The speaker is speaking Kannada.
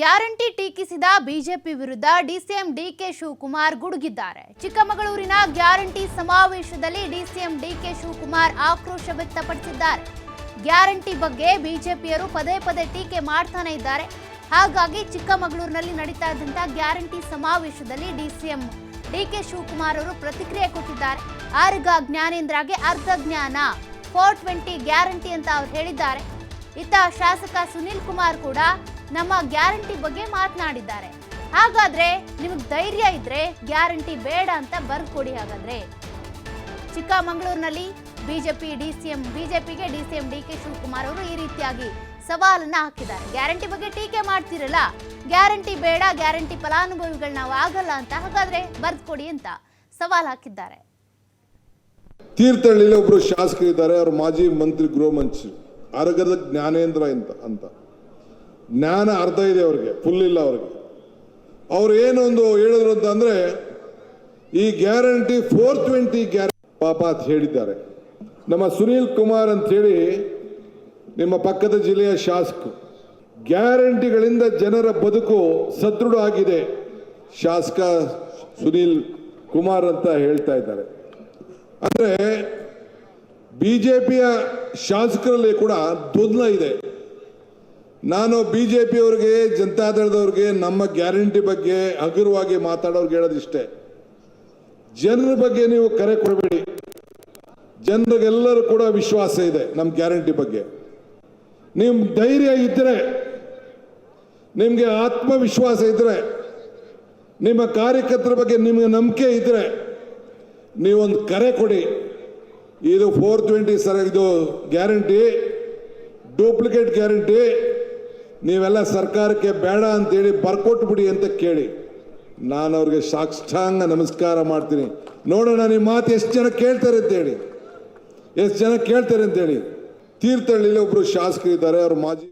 ಗ್ಯಾರಂಟಿ ಟೀಕಿಸಿದ ಬಿಜೆಪಿ ವಿರುದ್ಧ ಡಿಸಿಎಂ ಡಿಕೆ ಶಿವಕುಮಾರ್ ಗುಡುಗಿದ್ದಾರೆ. ಚಿಕ್ಕಮಗಳೂರಿನ ಗ್ಯಾರಂಟಿ ಸಮಾವೇಶದಲ್ಲಿ ಡಿಸಿಎಂ ಡಿಕೆ ಶಿವಕುಮಾರ್ ಆಕ್ರೋಶ ವ್ಯಕ್ತಪಡಿಸಿದ್ದಾರೆ. ಗ್ಯಾರಂಟಿ ಬಗ್ಗೆ ಬಿಜೆಪಿಯರು ಪದೇ ಪದೇ ಟೀಕೆ ಮಾಡ್ತಾನೆ ಇದ್ದಾರೆ. ಹಾಗಾಗಿ ಚಿಕ್ಕಮಗಳೂರಿನಲ್ಲಿ ನಡೀತಾ ಇದ್ದಂತ ಗ್ಯಾರಂಟಿ ಸಮಾವೇಶದಲ್ಲಿ ಡಿಸಿಎಂ ಡಿಕೆ ಶಿವಕುಮಾರ್ ಅವರು ಪ್ರತಿಕ್ರಿಯೆ ಕೊಟ್ಟಿದ್ದಾರೆ. ಆರ್ಗ ಜ್ಞಾನೇಂದ್ರಗೆ ಅರ್ಧ ಜ್ಞಾನ 420 ಗ್ಯಾರಂಟಿ ಅಂತ ಅವರು ಹೇಳಿದ್ದಾರೆ. ಇತ್ತ ಶಾಸಕ ಸುನೀಲ್ ಕುಮಾರ್ ಕೂಡ ನಮ್ಮ ಗ್ಯಾರಂಟಿ ಬಗ್ಗೆ ಮಾತನಾಡಿದ್ದಾರೆ. ಹಾಗಾದ್ರೆ ನಿಮಗೆ ಧೈರ್ಯ ಇದ್ರೆ ಗ್ಯಾರಂಟಿ ಬೇಡ ಅಂತ ಬರ್ಕೊಡಿ. ಹಾಗಾದ್ರೆ ಚಿಕ್ಕಮಗಳೂರಿನಲ್ಲಿ ಬಿಜೆಪಿಗೆ ಡಿಸಿಎಂ ಡಿಕೆ ಶಿವಕುಮಾರ್ ಅವರು ಈ ರೀತಿಯಾಗಿ ಸವಾಲನ್ನ ಹಾಕಿದ್ದಾರೆ. ಗ್ಯಾರಂಟಿ ಬಗ್ಗೆ ಟೀಕೆ ಮಾಡ್ತಿರಲ್ಲ, ಗ್ಯಾರಂಟಿ ಬೇಡ, ಗ್ಯಾರಂಟಿ ಫಲಾನುಭವಿಗಳು ನಾವು ಆಗಲ್ಲ ಅಂತ, ಹಾಗಾದ್ರೆ ಬರ್ಕೊಡಿ ಅಂತ ಸವಾಲ್ ಹಾಕಿದ್ದಾರೆ. ತೀರ್ಥಹಳ್ಳಿಯಲ್ಲಿ ಒಬ್ರು ಶಾಸಕರಿದ್ದಾರೆ, ಅವರು ಮಾಜಿ ಮಂತ್ರಿ ಗೃಹ ಮಂತ್ರಿ ಆರಗದ ಜ್ಞಾನೇಂದ್ರ ಅಂತ. ಜ್ಞಾನ ಅರ್ಧ ಇದೆ ಅವ್ರಿಗೆ, ಫುಲ್ ಇಲ್ಲ ಅವ್ರಿಗೆ. ಅವ್ರು ಏನೊಂದು ಹೇಳಿದ್ರು ಅಂತಂದ್ರೆ ಈ ಗ್ಯಾರಂಟಿ 420 ಗ್ಯಾರಂಟಿ ಪಾಪ ಅಂತ ಹೇಳಿದ್ದಾರೆ. ನಮ್ಮ ಸುನೀಲ್ ಕುಮಾರ್ ಅಂತ ಹೇಳಿ ನಿಮ್ಮ ಪಕ್ಕದ ಜಿಲ್ಲೆಯ ಶಾಸಕ, ಗ್ಯಾರಂಟಿಗಳಿಂದ ಜನರ ಬದುಕು ಸದೃಢ ಆಗಿದೆ ಶಾಸಕ ಸುನೀಲ್ ಕುಮಾರ್ ಅಂತ ಹೇಳ್ತಾ ಇದ್ದಾರೆ. ಅಂದ್ರೆ ಬಿಜೆಪಿಯ ಶಾಸಕರಲ್ಲಿ ಕೂಡ ಗೊಂದಲ ಇದೆ. ನಾನು ಬಿಜೆಪಿಯವರಿಗೆ, ಜನತಾದಳದವ್ರಿಗೆ ನಮ್ಮ ಗ್ಯಾರಂಟಿ ಬಗ್ಗೆ ಹಗುರವಾಗಿ ಮಾತಾಡೋರ್ಗೆ ಹೇಳೋದಿಷ್ಟೇ, ಜನರ ಬಗ್ಗೆ ನೀವು ಕರೆ ಕೊಡಬೇಡಿ. ಜನರಿಗೆಲ್ಲರೂ ಕೂಡ ವಿಶ್ವಾಸ ಇದೆ ನಮ್ಮ ಗ್ಯಾರಂಟಿ ಬಗ್ಗೆ. ನಿಮ್ ಧೈರ್ಯ ಇದ್ರೆ, ನಿಮ್ಗೆ ಆತ್ಮವಿಶ್ವಾಸ ಇದ್ರೆ, ನಿಮ್ಮ ಕಾರ್ಯಕರ್ತರ ಬಗ್ಗೆ ನಿಮಗೆ ನಂಬಿಕೆ ಇದ್ರೆ ನೀವೊಂದು ಕರೆ ಕೊಡಿ. ಇದು 420 ಸರ್, ಇದು ಗ್ಯಾರಂಟಿ ಡೂಪ್ಲಿಕೇಟ್ ಗ್ಯಾರಂಟಿ, ನೀವೆಲ್ಲ ಸರ್ಕಾರಕ್ಕೆ ಬೇಡ ಅಂತೇಳಿ ಬರ್ಕೊಟ್ಬಿಡಿ ಅಂತ ಕೇಳಿ. ನಾನು ಅವ್ರಿಗೆ ಸಾಷ್ಟಾಂಗ ನಮಸ್ಕಾರ ಮಾಡ್ತೀನಿ. ನೋಡೋಣ ನಿಮ್ಮ ಮಾತು ಎಷ್ಟು ಜನ ಕೇಳ್ತಾರೆ ಅಂತೇಳಿ, ಎಷ್ಟು ಜನ ಕೇಳ್ತಾರೆ ಅಂತೇಳಿ. ತೀರ್ಥಹಳ್ಳಿಯಲ್ಲಿ ಒಬ್ರು ಶಾಸಕರಿದ್ದಾರೆ, ಅವ್ರ ಮಾಜಿ